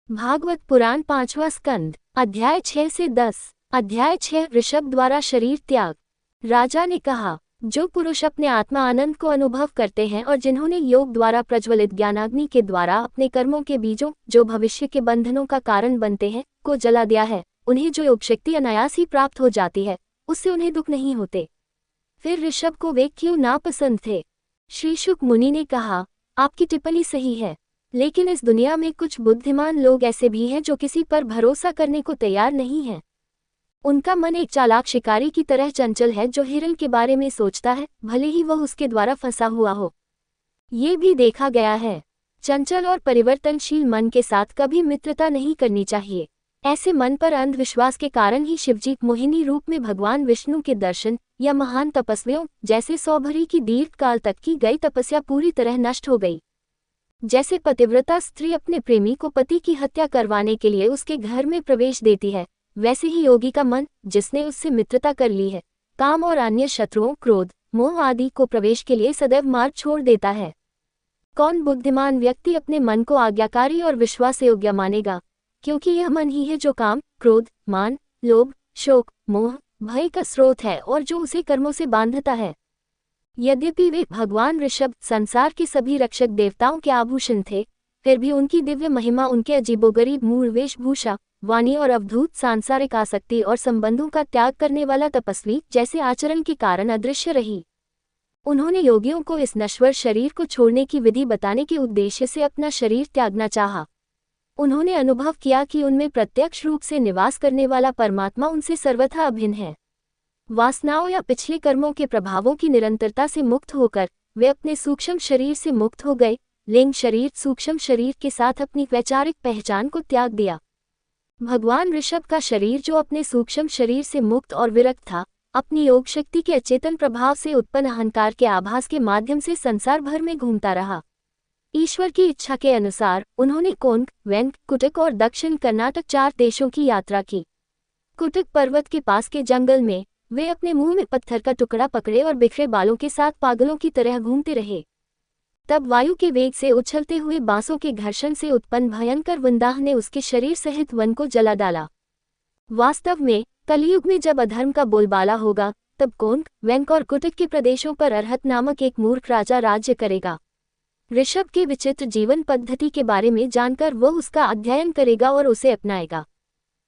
भागवत पुराण 5वां स्कंद अध्याय 6 से 10। अध्याय 6 ऋषभ द्वारा शरीर त्याग। राजा ने कहा, जो पुरुष अपने आत्मा आनंद को अनुभव करते हैं और जिन्होंने योग द्वारा प्रज्वलित ज्ञानाग्नि के द्वारा अपने कर्मों के बीजों जो भविष्य के बंधनों का कारण बनते हैं को जला दिया है, उन्हें जो योग शक्ति अनायास ही प्राप्त हो जाती है, उससे उन्हें दुख नहीं होते। फिर ऋषभ को वे क्यों नापसंद थे? श्री शुक मुनि ने कहा, आपकी टिप्पणी सही है, लेकिन इस दुनिया में कुछ बुद्धिमान लोग ऐसे भी हैं जो किसी पर भरोसा करने को तैयार नहीं हैं। उनका मन एक चालाक शिकारी की तरह चंचल है जो हिरण के बारे में सोचता है, भले ही वह उसके द्वारा फंसा हुआ हो। ये भी देखा गया है, चंचल और परिवर्तनशील मन के साथ कभी मित्रता नहीं करनी चाहिए। ऐसे मन पर अंधविश्वास के कारण ही शिवजी मोहिनी रूप में भगवान विष्णु के दर्शन या महान तपस्वियों जैसे सौभरी की दीर्घ काल तक की गई तपस्या पूरी तरह नष्ट हो गई। जैसे पतिव्रता स्त्री अपने प्रेमी को पति की हत्या करवाने के लिए उसके घर में प्रवेश देती है, वैसे ही योगी का मन, जिसने उससे मित्रता कर ली है, काम और अन्य शत्रुओं, क्रोध, मोह आदि को प्रवेश के लिए सदैव मार्ग छोड़ देता है। कौन बुद्धिमान व्यक्ति अपने मन को आज्ञाकारी और विश्वास योग्य मानेगा? क्योंकि यह मन ही है जो काम, क्रोध, मान, लोभ, शोक, मोह, भय का स्रोत है और जो उसे कर्मों से बांधता है। यद्यपि वे भगवान ऋषभ संसार के सभी रक्षक देवताओं के आभूषण थे, फिर भी उनकी दिव्य महिमा उनके अजीबोगरीब मूल वेशभूषा, वाणी और अवधूत सांसारिक आसक्ति और संबंधों का त्याग करने वाला तपस्वी जैसे आचरण के कारण अदृश्य रही। उन्होंने योगियों को इस नश्वर शरीर को छोड़ने की विधि बताने के उद्देश्य से अपना शरीर त्यागना चाहा। उन्होंने अनुभव किया कि उनमें प्रत्यक्ष रूप से निवास करने वाला परमात्मा उनसे सर्वथा अभिन्न है। वासनाओं या पिछले कर्मों के प्रभावों की निरंतरता से मुक्त होकर वे अपने सूक्ष्म शरीर से मुक्त हो गए। लिंग शरीर सूक्ष्म शरीर के साथ अपनी वैचारिक पहचान को त्याग दिया। भगवान ऋषभ का शरीर जो अपने सूक्ष्म शरीर से मुक्त और विरक्त था, अपनी योग शक्ति के अचेतन प्रभाव से उत्पन्न अहंकार के आभास के माध्यम से संसार भर में घूमता रहा। ईश्वर की इच्छा के अनुसार उन्होंने कोंक, वेंक, कुटक और दक्षिण कर्नाटक 4 देशों की यात्रा की। कुटक पर्वत के पास के जंगल में वे अपने मुंह में पत्थर का टुकड़ा पकड़े और बिखरे बालों के साथ पागलों की तरह घूमते रहे। तब वायु के वेग से उछलते हुए बांसों के घर्षण से उत्पन्न भयंकर वंदाह ने उसके शरीर सहित वन को जला डाला। वास्तव में कलयुग में जब अधर्म का बोलबाला होगा, तब कोंक, वेंक और कुटक के प्रदेशों पर अरहत नामक एक मूर्ख राजा राज्य करेगा। ऋषभ के विचित्र जीवन पद्धति के बारे में जानकर वह उसका अध्ययन करेगा और उसे अपनाएगा।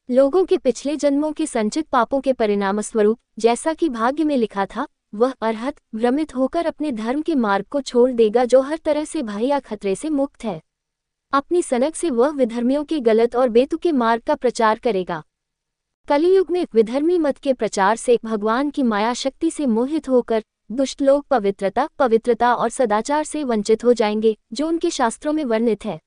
लोगों के पिछले जन्मों के संचित पापों के परिणामस्वरूप, जैसा कि भाग्य में लिखा था, वह अरहत भ्रमित होकर अपने धर्म के मार्ग को छोड़ देगा जो हर तरह से भय या खतरे से मुक्त है। अपनी सनक से वह विधर्मियों के गलत और बेतुके मार्ग का प्रचार करेगा। कलियुग में विधर्मी मत के प्रचार से भगवान की माया शक्ति से मोहित होकर दुष्ट लोग पवित्रता और सदाचार से वंचित हो जाएंगे, जो उनके शास्त्रों में वर्णित है।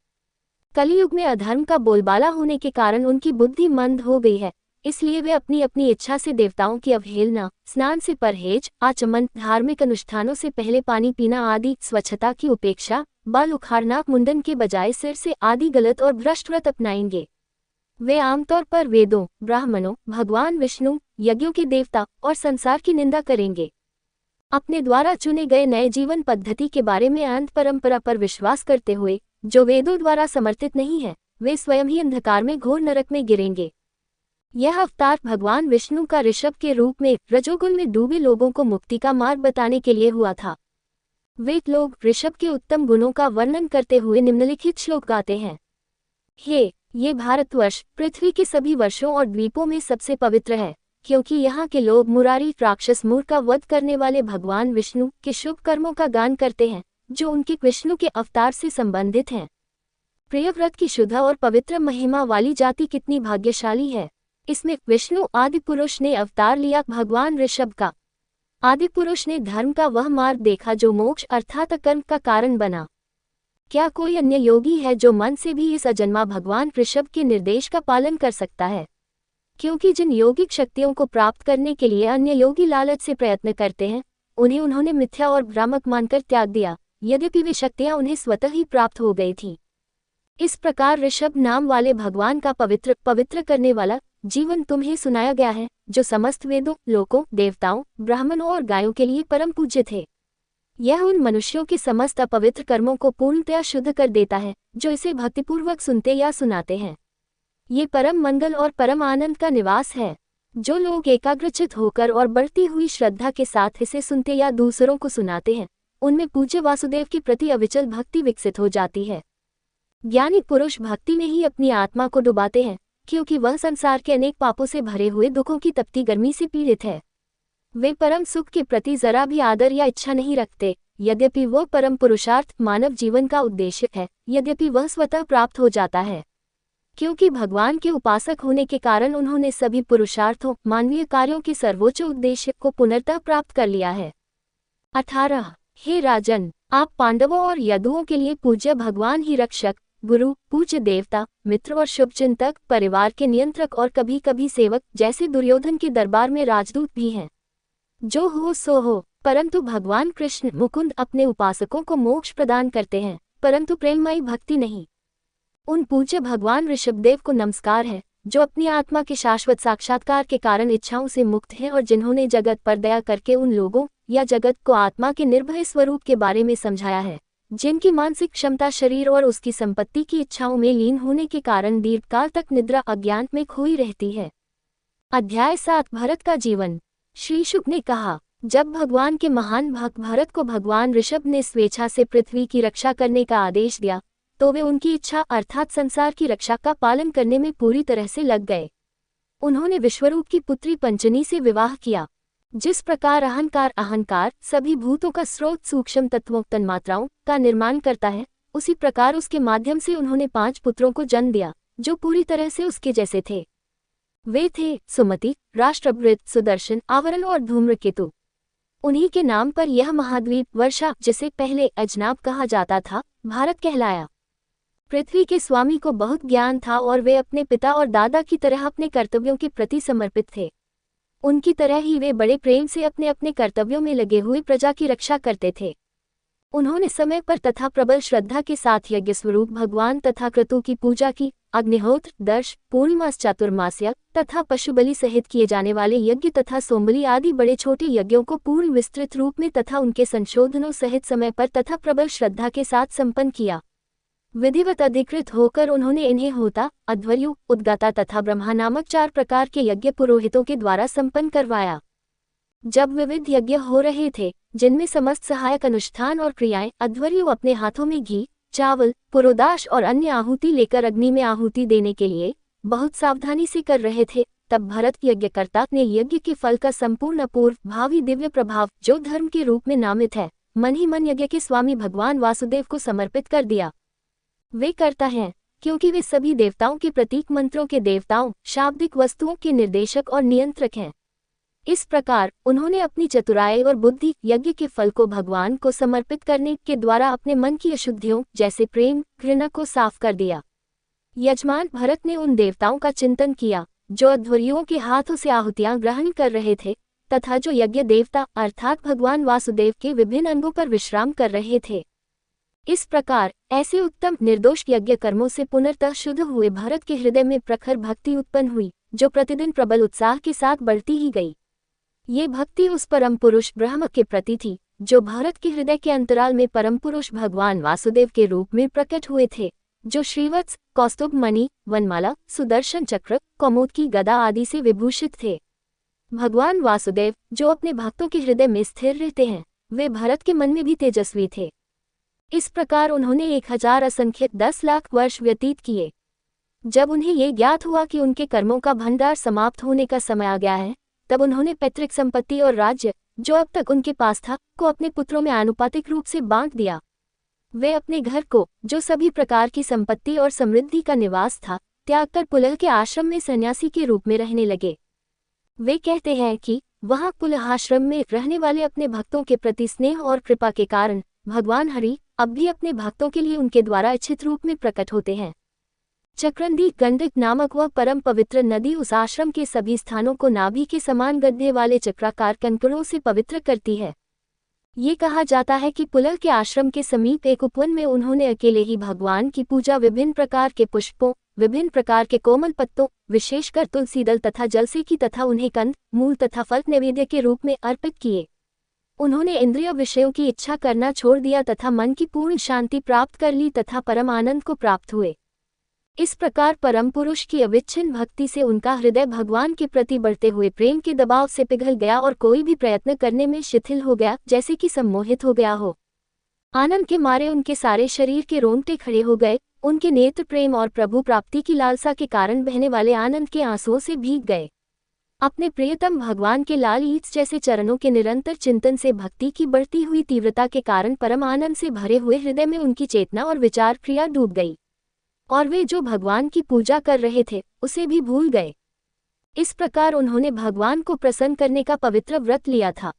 कलियुग में अधर्म का बोलबाला होने के कारण उनकी बुद्धि मंद हो गई है, इसलिए वे अपनी अपनी इच्छा से देवताओं की अवहेलना, स्नान से परहेज, आचमन, धार्मिक अनुष्ठानों से पहले पानी पीना आदि, स्वच्छता की उपेक्षा, बाल उखाड़ना, मुंडन के बजाय सिर से आदि गलत और भ्रष्ट व्रत अपनाएंगे। वे आमतौर पर वेदों, ब्राह्मणों, भगवान विष्णु, यज्ञों के देवता और संसार की निंदा करेंगे। अपने द्वारा चुने गए नए जीवन पद्धति के बारे में अंध परंपरा पर विश्वास करते हुए, जो वेदों द्वारा समर्थित नहीं है, वे स्वयं ही अंधकार में घोर नरक में गिरेंगे। यह अवतार भगवान विष्णु का ऋषभ के रूप में रजोगुण में डूबे लोगों को मुक्ति का मार्ग बताने के लिए हुआ था। वे लोग ऋषभ के उत्तम गुणों का वर्णन करते हुए निम्नलिखित श्लोक गाते हैं। हे, ये भारतवर्ष पृथ्वी के सभी वर्षों और द्वीपों में सबसे पवित्र है, क्योंकि यहाँ के लोग मुरारी राक्षस मूर का वध करने वाले भगवान विष्णु के शुभ कर्मों का गान करते हैं, जो उनके विष्णु के अवतार से संबंधित हैं। प्रियव्रत की शुद्ध और पवित्र महिमा वाली जाति कितनी भाग्यशाली है। इसमें विष्णु आदि पुरुष ने अवतार लिया भगवान ऋषभ का। आदि पुरुष ने धर्म का वह मार्ग देखा जो मोक्ष अर्थात कर्म का कारण बना। क्या कोई अन्य योगी है जो मन से भी इस अजन्मा भगवान ऋषभ के निर्देश का पालन कर सकता है? क्योंकि जिन योगिक शक्तियों को प्राप्त करने के लिए अन्य योगी लालच से प्रयत्न करते हैं, उन्हें उन्होंने मिथ्या और भ्रामक मानकर त्याग दिया, यद्यपि वे शक्तियां उन्हें स्वतः ही प्राप्त हो गई थीं। इस प्रकार ऋषभ नाम वाले भगवान का पवित्र करने वाला जीवन तुम्हें सुनाया गया है, जो समस्त वेदों, लोकों, देवताओं, ब्राह्मणों और गायों के लिए परम पूज्य थे। यह उन मनुष्यों के समस्त अपवित्र कर्मों को पूर्णतया शुद्ध कर देता है, जो इसे भक्तिपूर्वक सुनते या सुनाते हैं। ये परम मंगल और परम आनंद का निवास है। जो लोग एकाग्रचित होकर और बढ़ती हुई श्रद्धा के साथ इसे सुनते या दूसरों को सुनाते हैं, उनमें पूज्य वासुदेव के प्रति अविचल भक्ति विकसित हो जाती है। ज्ञानी पुरुष भक्ति में ही अपनी आत्मा को डुबाते हैं, क्योंकि वह संसार के अनेक पापों से भरे हुए दुखों की तपती गर्मी से पीड़ित है। वे परम सुख के प्रति जरा भी आदर या इच्छा नहीं रखते, यद्यपि वह परम पुरुषार्थ मानव जीवन का उद्देश्य है, यद्यपि वह स्वतः प्राप्त हो जाता है। क्योंकि भगवान के उपासक होने के कारण उन्होंने सभी पुरुषार्थों, मानवीय कार्यों के सर्वोच्च उद्देश्य को पुनर्तः प्राप्त कर लिया है। 18। हे राजन, आप पांडवों और यदुओं के लिए पूज्य भगवान ही रक्षक, गुरु, पूज्य देवता, मित्र और शुभचिंतक, परिवार के नियंत्रक और कभी कभी सेवक जैसे दुर्योधन के दरबार में राजदूत भी हैं। जो हो सो हो, परंतु भगवान कृष्ण मुकुंद अपने उपासकों को मोक्ष प्रदान करते हैं, परंतु प्रेममयी भक्ति नहीं। उन पूज्य भगवान ऋषभदेव को नमस्कार है, जो अपनी आत्मा के शाश्वत साक्षात्कार के कारण इच्छाओं से मुक्त हैं और जिन्होंने जगत पर दया करके उन लोगों या जगत को आत्मा के निर्भय स्वरूप के बारे में समझाया है, जिनकी मानसिक क्षमता शरीर और उसकी संपत्ति की इच्छाओं में लीन होने के कारण दीर्घकाल तक निद्रा अज्ञान में खोई रहती है। अध्याय 7 भरत का जीवन। श्री शुक ने कहा, जब भगवान के महान भक्त भरत को भगवान ऋषभ ने स्वेच्छा से पृथ्वी की रक्षा करने का आदेश दिया, तो वे उनकी इच्छा अर्थात संसार की रक्षा का पालन करने में पूरी तरह से लग गए। उन्होंने विश्वरूप की पुत्री पंचनी से विवाह किया। जिस प्रकार अहंकार सभी भूतों का स्रोत सूक्ष्म तत्वों तन्मात्राओं का निर्माण करता है, उसी प्रकार उसके माध्यम से उन्होंने 5 पुत्रों को जन्म दिया, जो पूरी तरह से उसके जैसे थे। वे थे सुमति, राष्ट्रभृत, सुदर्शन, आवरण और धूम्रकेतु। उन्हीं के नाम पर यह महाद्वीप वर्षा, जिसे पहले अजनाब कहा जाता था, भारत कहलाया। पृथ्वी के स्वामी को बहुत ज्ञान था और वे अपने पिता और दादा की तरह अपने कर्तव्यों के प्रति समर्पित थे। उनकी तरह ही वे बड़े प्रेम से अपने अपने कर्तव्यों में लगे हुए प्रजा की रक्षा करते थे। उन्होंने समय पर तथा प्रबल श्रद्धा के साथ यज्ञ स्वरूप भगवान तथा क्रतु की पूजा की। अग्निहोत्र, दर्श, पूर्णमास, चातुर्मास्य तथा पशुबलि सहित किए जाने वाले यज्ञ तथा सोमबलि आदि बड़े छोटे यज्ञों को पूर्ण विस्तृत रूप में तथा उनके संशोधनों सहित समय पर तथा प्रबल श्रद्धा के साथ संपन्न किया। विधिवत अधिकृत होकर उन्होंने इन्हें होता, अध्वर्यु, उद्गाता तथा ब्रह्मा नामक 4 प्रकार के यज्ञ पुरोहितों के द्वारा संपन्न करवाया। जब विविध यज्ञ हो रहे थे, जिनमें समस्त सहायक अनुष्ठान और क्रियाएं अध्वर्यु अपने हाथों में घी, चावल, पुरोदाश और अन्य आहुति लेकर अग्नि में आहुति देने के लिए बहुत सावधानी से कर रहे थे, तब भरत यज्ञकर्ता ने यज्ञ के फल का संपूर्ण अपूर्व भावी दिव्य प्रभाव, जो धर्म के रूप में नामित है, मन ही मन यज्ञ के स्वामी भगवान वासुदेव को समर्पित कर दिया। वे करता हैं, क्योंकि वे सभी देवताओं के प्रतीक, मंत्रों के देवताओं, शाब्दिक वस्तुओं के निर्देशक और नियंत्रक हैं। इस प्रकार उन्होंने अपनी चतुराई और बुद्धि यज्ञ के फल को भगवान को समर्पित करने के द्वारा अपने मन की अशुद्धियों जैसे प्रेम, घृणा को साफ कर दिया। यजमान भरत ने उन देवताओं का चिंतन किया जो अध्वर्युओं के हाथों से आहुतियां ग्रहण कर रहे थे, तथा जो यज्ञ देवता अर्थात भगवान वासुदेव के विभिन्न अंगों पर विश्राम कर रहे थे। इस प्रकार ऐसे उत्तम निर्दोष यज्ञ कर्मों से पुनर्तः शुद्ध हुए भरत के हृदय में प्रखर भक्ति उत्पन्न हुई, जो प्रतिदिन प्रबल उत्साह के साथ बढ़ती ही गई। ये भक्ति उस परम पुरुष ब्रह्म के प्रति थी, जो भारत के हृदय के अंतराल में परम पुरुष भगवान वासुदेव के रूप में प्रकट हुए थे, जो श्रीवत्स, कौस्तुभ मणि, वनमाला, सुदर्शन चक्र, कौमुद की गदा आदि से विभूषित थे। भगवान वासुदेव, जो अपने भक्तों के हृदय में स्थिर रहते हैं, वे भरत के मन में भी तेजस्वी थे। इस प्रकार उन्होंने 1000 असंख्य 10 लाख वर्ष व्यतीत किए। जब उन्हें ये ज्ञात हुआ कि उनके कर्मों का भंडार समाप्त होने का समय आ गया है, तब उन्होंने पैतृक संपत्ति और राज्य, जो अब तक उनके पास था, को अपने पुत्रों में आनुपातिक रूप से बांट दिया। वे अपने घर को, जो सभी प्रकार की संपत्ति और समृद्धि का निवास था, त्याग कर पुलह के आश्रम में सन्यासी के रूप में रहने लगे। वे कहते हैं कि वहां पुलह आश्रम में रहने वाले अपने भक्तों के प्रति स्नेह और कृपा के कारण भगवान हरि अब भी अपने भक्तों के लिए उनके द्वारा इच्छित रूप में प्रकट होते हैं। चक्रंदी गंडक नामक वह परम पवित्र नदी उस आश्रम के सभी स्थानों को नाभि के समान गड्ढे वाले चक्राकार कंकड़ों से पवित्र करती है। ये कहा जाता है कि पुलह के आश्रम के समीप एक उपवन में उन्होंने अकेले ही भगवान की पूजा विभिन्न प्रकार के पुष्पों, विभिन्न प्रकार के कोमल पत्तों, विशेषकर तुलसी दल तथा जल से की तथा उन्हें कंद, मूल तथा फल नैवेद्य के रूप में अर्पित किए। उन्होंने इंद्रिय विषयों की इच्छा करना छोड़ दिया तथा मन की पूर्ण शांति प्राप्त कर ली तथा परम आनंद को प्राप्त हुए। इस प्रकार परम पुरुष की अविच्छिन्न भक्ति से उनका हृदय भगवान के प्रति बढ़ते हुए प्रेम के दबाव से पिघल गया और कोई भी प्रयत्न करने में शिथिल हो गया, जैसे कि सम्मोहित हो गया हो। आनंद के मारे उनके सारे शरीर के रोंगटे खड़े हो गए, उनके नेत्र प्रेम और प्रभु प्राप्ति की लालसा के कारण बहने वाले आनंद के आंसुओं से भीग गए। अपने प्रियतम भगवान के लाल ईंच जैसे चरणों के निरंतर चिंतन से भक्ति की बढ़ती हुई तीव्रता के कारण परम आनंद से भरे हुए हृदय में उनकी चेतना और विचार क्रिया डूब गई, और वे जो भगवान की पूजा कर रहे थे उसे भी भूल गए। इस प्रकार उन्होंने भगवान को प्रसन्न करने का पवित्र व्रत लिया था।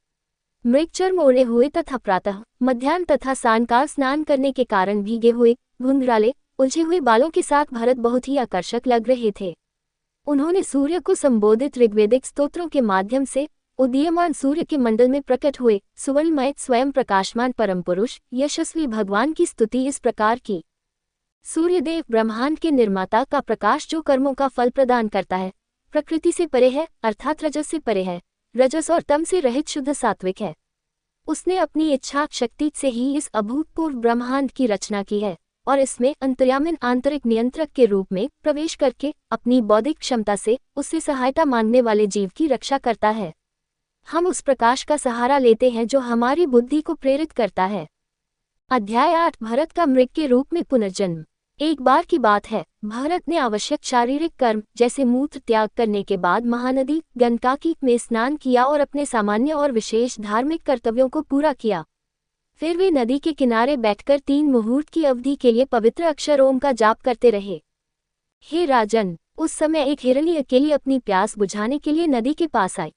मृगचर्म ओढ़े हुए तथा प्रातः, मध्याह्न तथा सायंकाल स्नान करने के कारण भीगे हुए, घुंघराले, उलझे हुए बालों के साथ भरत बहुत ही आकर्षक लग रहे थे। उन्होंने सूर्य को संबोधित ऋग्वेदिक स्तोत्रों के माध्यम से उदीयमान सूर्य के मंडल में प्रकट हुए सुवर्णमय स्वयं प्रकाशमान परम पुरुष यशस्वी भगवान की स्तुति इस प्रकार की। सूर्यदेव ब्रह्मांड के निर्माता का प्रकाश जो कर्मों का फल प्रदान करता है, प्रकृति से परे है, अर्थात रजस से परे है, रजस और तम से रहित शुद्ध सात्विक है। उसने अपनी इच्छा शक्ति से ही इस अभूतपूर्व ब्रह्मांड की रचना की है और इसमें अंतर्यामिन आंतरिक नियंत्रक के रूप में प्रवेश करके अपनी बौद्धिक क्षमता से उससे सहायता मांगने वाले जीव की रक्षा करता है। हम उस प्रकाश का सहारा लेते हैं जो हमारी बुद्धि को प्रेरित करता है। अध्याय 8 भरत का मृग के रूप में पुनर्जन्म। एक बार की बात है, भरत ने आवश्यक शारीरिक कर्म जैसे मूत्र त्याग करने के बाद महानदी गंडकी में स्नान किया और अपने सामान्य और विशेष धार्मिक कर्तव्यों को पूरा किया। फिर वे नदी के किनारे बैठकर 3 मुहूर्त की अवधि के लिए पवित्र अक्षर ओम का जाप करते रहे। हे राजन, उस समय एक हिरणी अकेली अपनी प्यास बुझाने के लिए नदी के पास आई।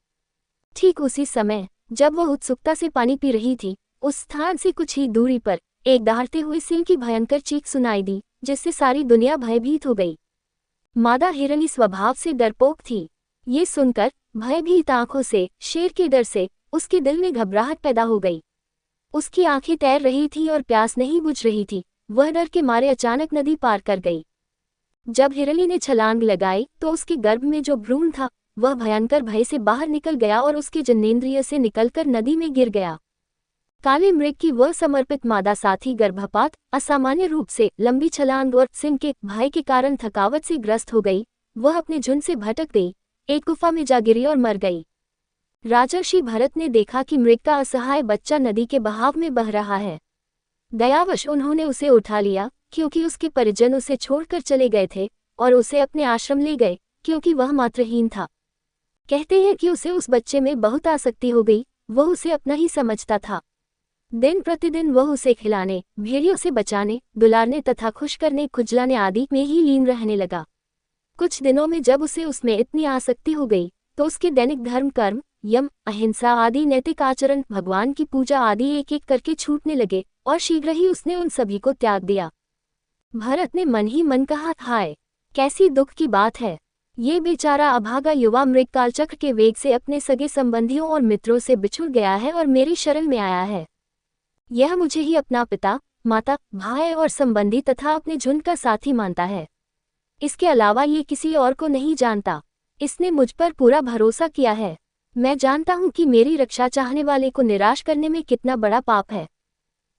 ठीक उसी समय जब वह उत्सुकता से पानी पी रही थी, उस स्थान से कुछ ही दूरी पर एक दहाड़ते हुए सिंह की भयंकर चीख सुनाई दी, जिससे सारी दुनिया भयभीत हो गई। मादा हिरणी स्वभाव से डरपोक थी। ये सुनकर भयभीत आंखों से, शेर के डर से उसके दिल में घबराहट पैदा हो गई। उसकी आंखें तैर रही थी और प्यास नहीं बुझ रही थी। वह डर के मारे अचानक नदी पार कर गई। जब हिरणी ने छलांग लगाई तो उसके गर्भ में जो भ्रूण था वह भयंकर भय से बाहर निकल गया और उसके जनेंद्रिय से निकलकर नदी में गिर गया। काले मृग की वह समर्पित मादा साथी गर्भपात, असामान्य रूप से लंबी छलांग और सिंह के भय के कारण थकावट से ग्रस्त हो गई। वह अपने झुंड से भटक गई, एक गुफा में जा गिरी और मर गई। राजर्षि भरत ने देखा कि मृग का असहाय बच्चा नदी के बहाव में बह रहा है। दयावश उन्होंने उसे उठा लिया, क्योंकि उसके परिजन उसे छोड़कर चले गए थे, और उसे अपने आश्रम ले गए, क्योंकि वह मातृहीन था। कहते हैं कि उसे उस बच्चे में बहुत आसक्ति हो गई। वह उसे अपना ही समझता था। दिन प्रतिदिन वह उसे खिलाने, भेड़ियों से बचाने, दुलारने तथा खुश करने, खुजलाने आदि में ही लीन रहने लगा। कुछ दिनों में जब उसे उसमें इतनी आसक्ति हो गई तो उसके दैनिक धर्म कर्म, यम, अहिंसा आदि नैतिक आचरण, भगवान की पूजा आदि एक एक करके छूटने लगे और शीघ्र ही उसने उन सभी को त्याग दिया। भरत ने मन ही मन कहा, हाय, कैसी दुख की बात है। ये बेचारा अभागा युवा मृग कालचक्र के वेग से अपने सगे संबंधियों और मित्रों से बिछुड़ गया है और मेरी शरण में आया है। यह मुझे ही अपना पिता, माता, भाई और संबंधी तथा अपने झुंड का साथी मानता है। इसके अलावा ये किसी और को नहीं जानता। इसने मुझ पर पूरा भरोसा किया है। मैं जानता हूँ कि मेरी रक्षा चाहने वाले को निराश करने में कितना बड़ा पाप है।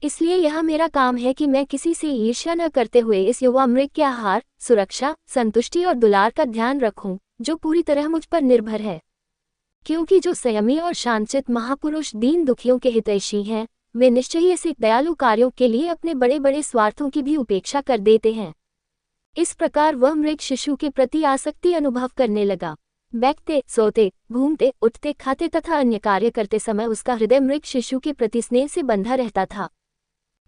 इसलिए यह मेरा काम है कि मैं किसी से ईर्ष्या न करते हुए इस युवा मृग के आहार, सुरक्षा, संतुष्टि और दुलार का ध्यान रखूं, जो पूरी तरह मुझ पर निर्भर है। क्योंकि जो संयमी और शांतचित्त महापुरुष दीन दुखियों के हितैषी हैं, वे निश्चय ही ऐसे दयालु कार्यों के लिए अपने बड़े बड़े स्वार्थों की भी उपेक्षा कर देते हैं। इस प्रकार वह मृग शिशु के प्रति आसक्ति अनुभव करने लगा। बैठते, सोते, घूमते, उठते, खाते तथा अन्य कार्य करते समय उसका हृदय मृग शिशु के प्रति स्नेह से बंधा रहता था।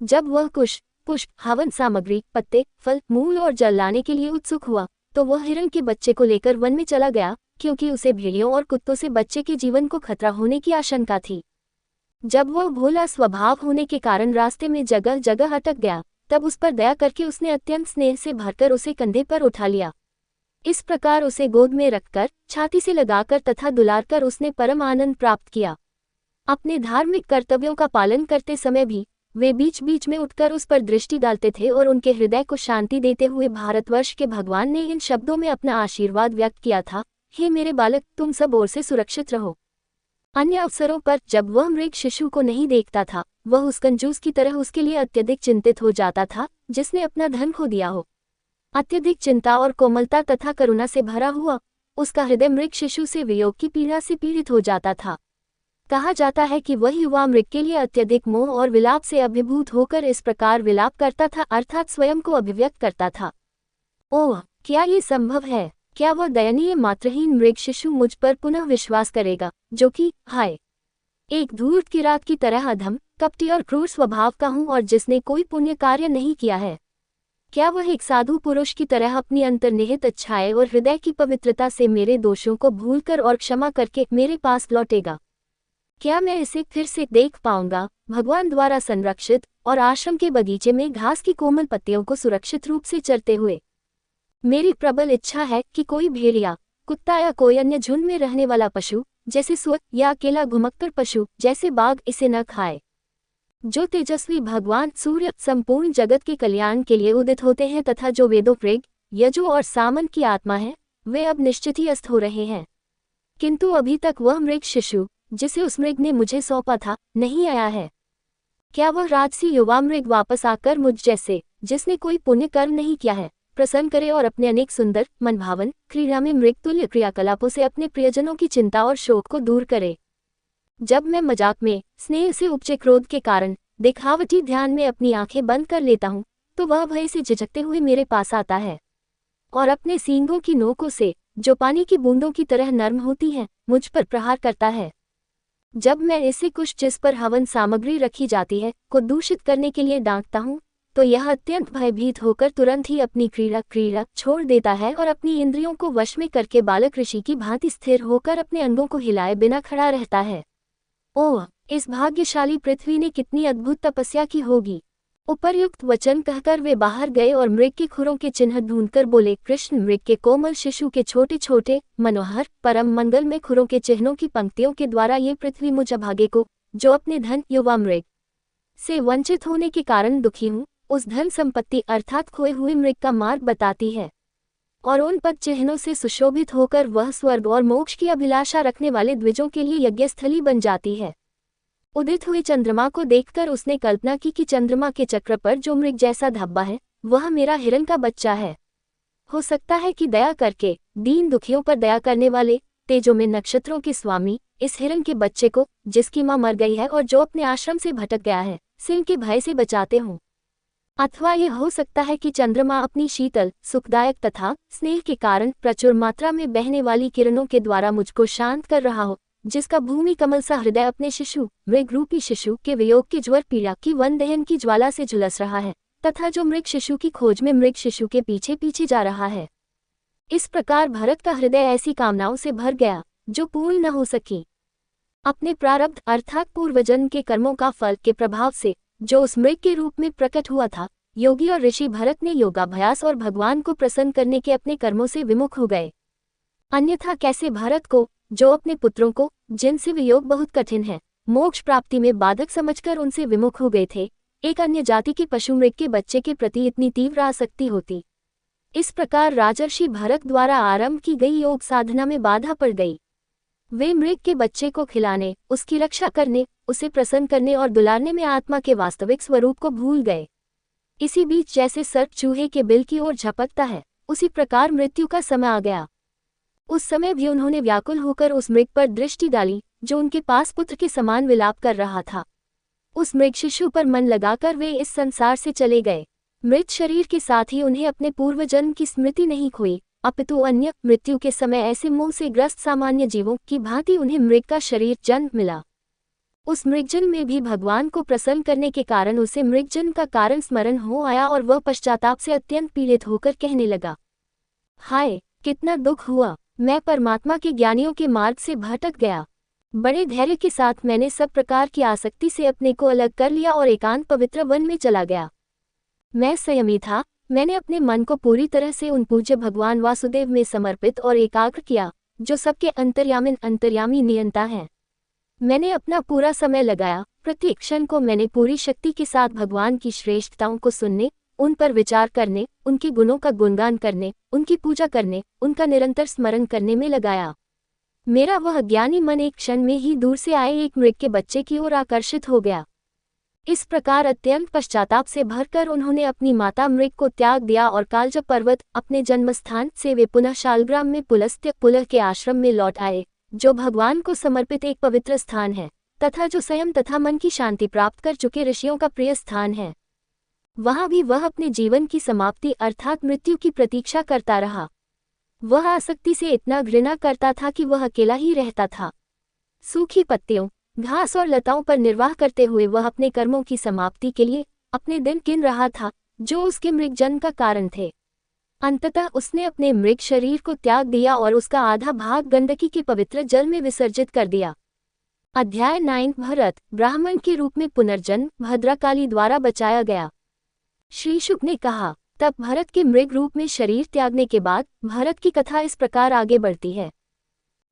जब वह कुश, पुष्प, हवन सामग्री, पत्ते, फल, मूल और जल लाने के लिए उत्सुक हुआ तो वह हिरण के बच्चे को लेकर वन में चला गया, क्योंकि उसे भेड़ियों और कुत्तों से बच्चे के जीवन को खतरा होने की आशंका थी। जब वह भोला स्वभाव होने के कारण रास्ते में जगह जगह अटक गया, तब उस पर दया करके उसने अत्यंत स्नेह से भरकर उसे कंधे पर उठा लिया। इस प्रकार उसे गोद में रखकर, छाती से लगाकर तथा दुलारकर उसने परम आनंद प्राप्त किया। अपने धार्मिक कर्तव्यों का पालन करते समय भी वे बीच बीच में उठकर उस पर दृष्टि डालते थे और उनके हृदय को शांति देते हुए भारतवर्ष के भगवान ने इन शब्दों में अपना आशीर्वाद व्यक्त किया था, हे मेरे बालक, तुम सब ओर से सुरक्षित रहो। अन्य अवसरों पर जब वह मृग शिशु को नहीं देखता था, वह उस कंजूस की तरह उसके लिए अत्यधिक चिंतित हो जाता था, जिसने अपना धन खो दिया हो। अत्यधिक चिंता और कोमलता तथा करुणा से भरा हुआ उसका हृदय मृग शिशु से वियोग की पीड़ा से पीड़ित हो जाता था। कहा जाता है कि वह युवा मृग के लिए अत्यधिक मोह और विलाप से अभिभूत होकर इस प्रकार विलाप करता था, अर्थात स्वयं को अभिव्यक्त करता था। ओह, क्या ये संभव है? क्या वह दयनीय मातृहीन मृग शिशु मुझ पर पुनः विश्वास करेगा, जो कि हाय एक धूर्त किरात की तरह अधम, कपटी और क्रूर स्वभाव का हूँ और जिसने कोई पुण्य कार्य नहीं किया है? क्या वह एक साधु पुरुष की तरह अपनी अंतर्निहित अच्छाई और हृदय की पवित्रता से मेरे दोषों को भूलकर और क्षमा करके मेरे पास लौटेगा? क्या मैं इसे फिर से देख पाऊंगा, भगवान द्वारा संरक्षित और आश्रम के बगीचे में घास की कोमल पत्तियों को सुरक्षित रूप से चरते हुए? मेरी प्रबल इच्छा है कि कोई भेड़िया, कुत्ता या कोई अन्य झुंड में रहने वाला पशु जैसे सुअर या अकेला घुमक्कड़ पशु जैसे बाघ इसे न खाए। जो तेजस्वी भगवान सूर्य संपूर्ण जगत के कल्याण के लिए उदित होते हैं तथा जो वेदों, ऋग, यजु और सामन की आत्मा है, वे अब निश्चित ही अस्त हो रहे हैं। किंतु अभी तक वह मृग शिशु जिसे उस मृग ने मुझे सौंपा था नहीं आया है। क्या वह राजसी युवा मृग वापस आकर मुझ जैसे, जिसने कोई पुण्य कर्म नहीं किया है, प्रसन्न करे और अपने अनेक सुंदर, मनभावन, क्रीड़ा में मृग तुल्य क्रियाकलापों से अपने प्रियजनों की चिंता और शोक को दूर करे? जब मैं मजाक में स्नेह से उपजे क्रोध के कारण दिखावटी ध्यान में अपनी आंखें बंद कर लेता हूँ, तो वह भय से झिझकते हुए मेरे पास आता है और अपने सींगों की नोकों से, जो पानी की बूंदों की तरह नर्म होती हैं, मुझ पर प्रहार करता है। जब मैं इसे कुछ जिस पर हवन सामग्री रखी जाती है को दूषित करने के लिए डांटता हूँ, तो यह अत्यंत भयभीत होकर तुरंत ही अपनी क्रीड़ा छोड़ देता है और अपनी इंद्रियों को वश में करके बालक ऋषि की भांति स्थिर होकर अपने अंगों को हिलाए बिना खड़ा रहता है। ओह, इस भाग्यशाली पृथ्वी ने कितनी अद्भुत तपस्या की होगी। उपर्युक्त वचन कहकर वे बाहर गए और मृग के खुरों के चिन्ह ढूंढकर बोले, कृष्ण मृग के कोमल शिशु के छोटे छोटे मनोहर परम मंगल में खुरों के चिन्हों की पंक्तियों के द्वारा ये पृथ्वी मुझ अभागे को, जो अपने धन युवा मृग से वंचित होने के कारण दुखी हूँ, उस धन संपत्ति अर्थात खोए हुए मृग का मार्ग बताती है और उन पद चिन्हों से सुशोभित होकर वह स्वर्ग और मोक्ष की अभिलाषा रखने वाले द्विजों के लिए यज्ञस्थली बन जाती है। उदित हुए चंद्रमा को देखकर उसने कल्पना की कि चंद्रमा के चक्र पर जो मृग जैसा धब्बा है वह मेरा हिरण का बच्चा है। हो सकता है कि दया करके दीन दुखियों पर दया करने वाले तेजों में नक्षत्रों के स्वामी इस हिरण के बच्चे को, जिसकी मां मर गई है और जो अपने आश्रम से भटक गया है, सिंह के भय से बचाते हों। अथवा यह हो सकता है कि चंद्रमा अपनी शीतल, सुखदायक तथा स्नेह के कारण प्रचुर मात्रा में बहने वाली किरणों के द्वारा मुझको शांत कर रहा हो, जिसका भूमि कमल सा हृदय अपने शिशु मृग रूपी शिशु के वियोग की ज्वर पीड़ा की वन दहन की ज्वाला से झुलस रहा है तथा जो मृग शिशु की खोज में मृग शिशु के पीछे पीछे जा रहा है। इस प्रकार भरत का हृदय ऐसी कामनाओं से भर गया जो पूर्ण न हो सकी। अपने प्रारब्ध अर्थात पूर्वजन्म के कर्मों का फल के प्रभाव से जो उस मृग के रूप में प्रकट हुआ था, योगी और ऋषि भरत ने योगाभ्यास और भगवान को प्रसन्न करने के अपने कर्मों से विमुख हो गए। अन्यथा कैसे भरत को, जो अपने पुत्रों को, जिनसे वियोग बहुत कठिन है, मोक्ष प्राप्ति में बाधक समझकर उनसे विमुख हो गए थे, एक अन्य जाति के पशु मृग के बच्चे के प्रति इतनी तीव्र आसक्ति होती? इस प्रकार राजर्षि भरत द्वारा आरंभ की गई योग साधना में बाधा पड़ गई। वे मृग के बच्चे को खिलाने, उसकी रक्षा करने, उसे प्रसन्न करने और दुलारने में आत्मा के वास्तविक स्वरूप को भूल गए। इसी बीच जैसे सर्प चूहे के बिल की ओर झपकता है, उसी प्रकार मृत्यु का समय आ गया। उस समय भी उन्होंने व्याकुल होकर उस मृग पर दृष्टि डाली जो उनके पास पुत्र के समान विलाप कर रहा था। उस मृग शिशु पर मन लगाकर वे इस संसार से चले गए। मृत शरीर के साथ ही उन्हें अपने पूर्व जन्म की स्मृति नहीं खोई, अपितु अन्य मृत्यु के समय ऐसे मोह से ग्रस्त सामान्य जीवों की भांति उन्हें मृग का शरीर जन्म मिला। उस मृगजन्म में भी भगवान को प्रसन्न करने के कारण उसे मृगजन्म का कारण स्मरण हो आया और वह पश्चाताप से अत्यंत पीड़ित होकर कहने लगा, हाय कितना दुख हुआ, मैं परमात्मा के ज्ञानियों के मार्ग से भटक गया। बड़े धैर्य के साथ मैंने सब प्रकार की आसक्ति से अपने को अलग कर लिया और एकांत पवित्र वन में चला गया। मैं संयमी था, मैंने अपने मन को पूरी तरह से उन पूज्य भगवान वासुदेव में समर्पित और एकाग्र किया, जो सबके अंतर्यामी नियंता हैं। मैंने अपना पूरा समय लगाया, प्रत्येक क्षण को मैंने पूरी शक्ति के साथ भगवान की श्रेष्ठताओं को सुनने, उन पर विचार करने, उनके गुणों का गुणगान करने, उनकी पूजा करने, उनका निरंतर स्मरण करने में लगाया। मेरा वह ज्ञानी मन एक क्षण में ही दूर से आए एक मृग के बच्चे की ओर आकर्षित हो गया। इस प्रकार अत्यंत पश्चाताप से भरकर उन्होंने अपनी माता मृग को त्याग दिया और कालजप पर्वत अपने जन्मस्थान से वे पुनः शालग्राम में पुलस्त्य पुलह के आश्रम में लौट आए, जो भगवान को समर्पित एक पवित्र स्थान है तथा जो संयम तथा मन की शांति प्राप्त कर चुके ऋषियों का प्रिय स्थान है। वहां भी वह अपने जीवन की समाप्ति अर्थात मृत्यु की प्रतीक्षा करता रहा। वह आसक्ति से इतना घृणा करता था कि वह अकेला ही रहता था। सूखी पत्तियों, घास और लताओं पर निर्वाह करते हुए वह अपने कर्मों की समाप्ति के लिए अपने दिन गिन रहा था, जो उसके मृग जन्म का कारण थे। अंततः उसने अपने मृग शरीर को त्याग दिया और उसका आधा भाग गंडकी के पवित्र जल में विसर्जित कर दिया। अध्याय 9 भरत ब्राह्मण के रूप में पुनर्जन्म भद्रकाली द्वारा बचाया गया। श्री शुक ने कहा, तब भरत के मृग रूप में शरीर त्यागने के बाद भरत की कथा इस प्रकार आगे बढ़ती है।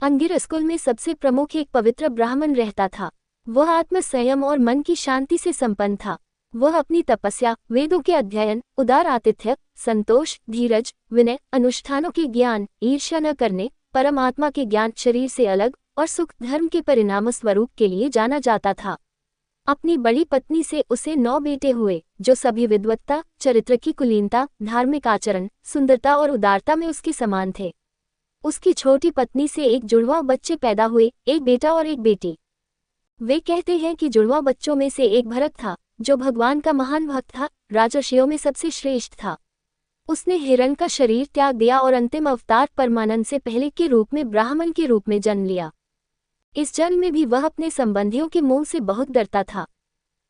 अंगिरस कुल में सबसे प्रमुख एक पवित्र ब्राह्मण रहता था। वह आत्म संयम और मन की शांति से संपन्न था। वह अपनी तपस्या, वेदों के अध्ययन, उदार आतिथ्य, संतोष, धीरज, विनय, अनुष्ठानों के ज्ञान, ईर्ष्या न करने, परमात्मा के ज्ञान, शरीर से अलग और सुख धर्म के परिणाम स्वरूप के लिए जाना जाता था। अपनी बड़ी पत्नी से उसे 9 बेटे हुए, जो सभी विद्वत्ता, चरित्र की कुलीनता, धार्मिक आचरण, सुंदरता और उदारता में उसके समान थे। उसकी छोटी पत्नी से एक जुड़वा बच्चे पैदा हुए, एक बेटा और एक बेटी। वे कहते हैं कि जुड़वा बच्चों में से एक भरत था, जो भगवान का महान भक्त था, राजर्षियों में सबसे श्रेष्ठ था। उसने हिरण का शरीर त्याग दिया और अंतिम अवतार परमानंद से पहले के रूप में ब्राह्मण के रूप में जन्म लिया। इस जन्म में भी वह अपने संबंधियों के मुंह से बहुत डरता था।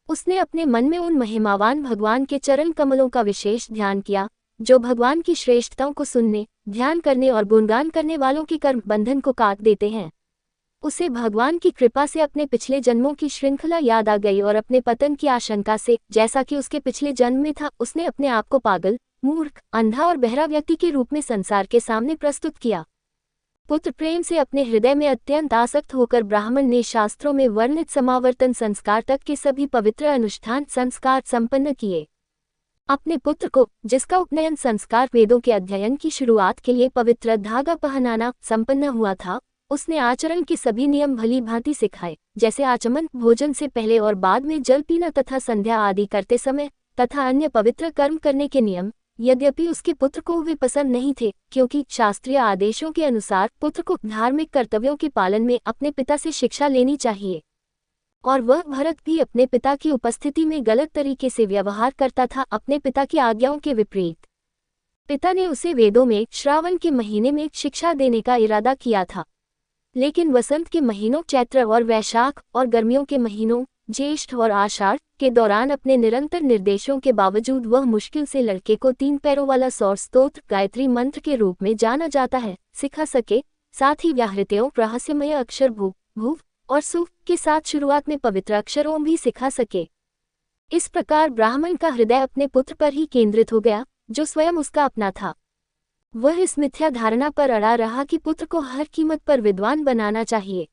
उसने अपने मन में उन महिमावान भगवान के चरण कमलों का विशेष ध्यान किया, जो भगवान की श्रेष्ठताओं को सुनने, ध्यान करने और गुणगान करने वालों के कर्म बंधन को काट देते हैं। उसे भगवान की कृपा से अपने पिछले जन्मों की श्रृंखला याद आ गई और अपने पतन की आशंका से, जैसा कि उसके पिछले जन्म में था, उसने अपने आप को पागल, मूर्ख, अंधा और बहरा व्यक्ति के रूप में संसार के सामने प्रस्तुत किया। पुत्र प्रेम से अपने हृदय में अत्यंत आसक्त होकर ब्राह्मण ने शास्त्रों में वर्णित समावर्तन संस्कार तक के सभी पवित्र अनुष्ठान संस्कार संपन्न किए। अपने पुत्र को, जिसका उपनयन संस्कार वेदों के अध्ययन की शुरुआत के लिए पवित्र धागा पहनाना संपन्न हुआ था, उसने आचरण के सभी नियम भली भांति सिखाए, जैसे आचमन, भोजन से पहले और बाद में जल पीना तथा संध्या आदि करते समय तथा अन्य पवित्र कर्म करने के नियम। यद्यपि उसके पुत्र को वे पसंद नहीं थे, क्योंकि शास्त्रीय आदेशों के अनुसार पुत्र को धार्मिक कर्तव्यों के पालन में अपने पिता से शिक्षा लेनी चाहिए, और वह भरत भी अपने पिता की उपस्थिति में गलत तरीके से व्यवहार करता था, अपने पिता की आज्ञाओं के विपरीत। पिता ने उसे वेदों में श्रावण के महीने में शिक्षा देने का इरादा किया था, लेकिन वसंत के महीनों चैत्र और वैशाख और गर्मियों के महीनों ज्येष्ठ और आषाढ़ के दौरान अपने निरंतर निर्देशों के बावजूद वह मुश्किल से लड़के को 3 पैरों वाला सौर स्तोत्र गायत्री मंत्र के रूप में जाना जाता है सिखा सके। साथ ही व्याहृतयों, रहस्यमय अक्षर भू, भूव और सु के साथ शुरुआत में पवित्र अक्षरों भी सिखा सके। इस प्रकार ब्राह्मण का हृदय अपने पुत्र पर ही केंद्रित हो गया, जो स्वयं उसका अपना था। वह इस मिथ्या धारणा पर अड़ा रहा कि पुत्र को हर कीमत पर विद्वान बनाना चाहिए।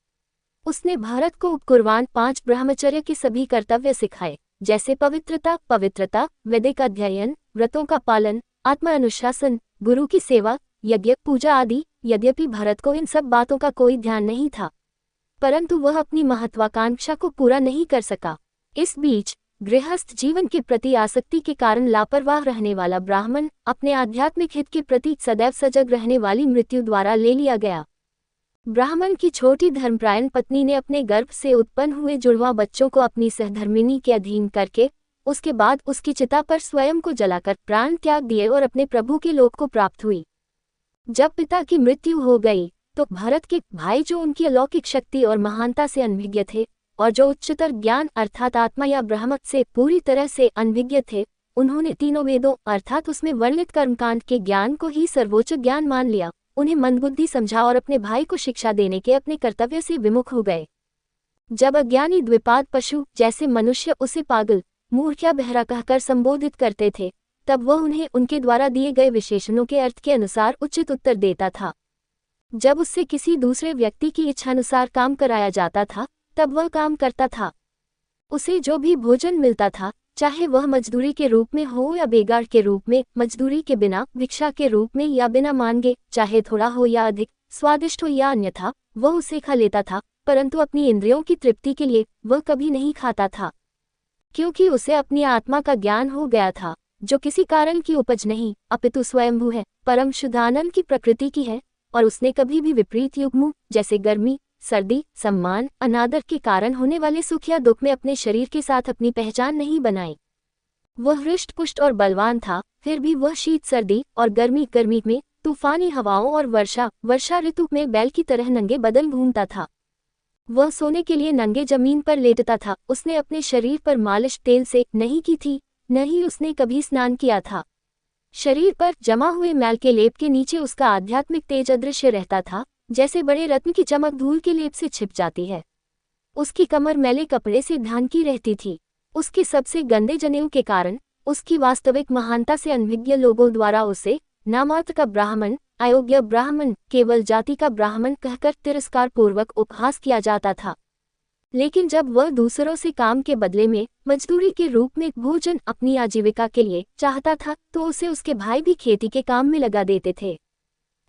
उसने भारत को उपकुर्वान 5 ब्रह्मचर्य के सभी कर्तव्य सिखाए, जैसे पवित्रता, वैदिक अध्ययन, व्रतों का पालन, आत्मा अनुशासन, गुरु की सेवा, यज्ञ, पूजा आदि। यद्यपि भरत को इन सब बातों का कोई ध्यान नहीं था, परंतु वह अपनी महत्वाकांक्षा को पूरा नहीं कर सका। इस बीच गृहस्थ जीवन के प्रति आसक्ति के कारण लापरवाह रहने वाला ब्राह्मण अपने आध्यात्मिक हित के प्रति सदैव सजग रहने वाली मृत्यु द्वारा ले लिया गया। ब्राह्मण की छोटी धर्मपरायण पत्नी ने अपने गर्भ से उत्पन्न हुए जुड़वा बच्चों को अपनी सहधर्मिणी के अधीन करके उसके बाद उसकी चिता पर स्वयं को जलाकर प्राण त्याग दिए और अपने प्रभु के लोक को प्राप्त हुई। जब पिता की मृत्यु हो गई तो भरत के भाई, जो उनकी अलौकिक शक्ति और महानता से अनभिज्ञ थे और जो उच्चतर ज्ञान अर्थात आत्मा या ब्रह्म से पूरी तरह से अनभिज्ञ थे, उन्होंने तीनों वेदों अर्थात उसमें वर्णित कर्मकांड के ज्ञान को ही सर्वोच्च ज्ञान मान लिया, उन्हें मंदबुद्धि समझा और अपने भाई को शिक्षा देने के अपने कर्तव्य से विमुख हो गए। जब अज्ञानी द्विपाद पशु जैसे मनुष्य उसे पागल, मूर्ख या बहरा कहकर संबोधित करते थे, तब वह उन्हें उनके द्वारा दिए गए विशेषणों के अर्थ के अनुसार उचित उत्तर देता था। जब उससे किसी दूसरे व्यक्ति की इच्छानुसार काम कराया जाता था, तब वह काम करता था। उसे जो भी भोजन मिलता था, चाहे वह मजदूरी के रूप में हो या बेगार के रूप में, मजदूरी के बिना, भिक्षा के रूप में या बिना मांगे, चाहे थोड़ा हो या अधिक, स्वादिष्ट हो या अन्यथा, वह उसे खा लेता था, परंतु अपनी इंद्रियों की तृप्ति के लिए वह कभी नहीं खाता था, क्योंकि उसे अपनी आत्मा का ज्ञान हो गया था, जो किसी कारण की उपज नहीं अपितु स्वयंभू है, परम शुद्धानंद की प्रकृति की है, और उसने कभी भी विपरीत युग्म जैसे गर्मी, सर्दी, सम्मान, अनादर के कारण होने वाले सुख या दुख में अपने शरीर के साथ अपनी पहचान नहीं बनाई। वह हृष्ट पुष्ट और बलवान था, फिर भी वह शीत सर्दी और गर्मी में, तूफानी हवाओं और वर्षा ऋतु में बैल की तरह नंगे बदन घूमता था। वह सोने के लिए नंगे जमीन पर लेटता था। उसने अपने शरीर पर मालिश तेल से नहीं की थी, न ही उसने कभी स्नान किया था। शरीर पर जमा हुए मैल के लेप के नीचे उसका आध्यात्मिक तेज अदृश्य रहता था, जैसे बड़े रत्न की चमक धूल के लेप से छिप जाती है। उसकी कमर मैले कपड़े से ढांकी रहती थी। उसके सबसे गंदे जनेऊ के कारण उसकी वास्तविक महानता से अनभिज्ञ लोगों द्वारा उसे नामात्र का ब्राह्मण, अयोग्य ब्राह्मण, केवल जाति का ब्राह्मण कहकर तिरस्कार पूर्वक उपहास किया जाता था। लेकिन जब वह दूसरों से काम के बदले में मजदूरी के रूप में भोजन अपनी आजीविका के लिए चाहता था, तो उसे उसके भाई भी खेती के काम में लगा देते थे।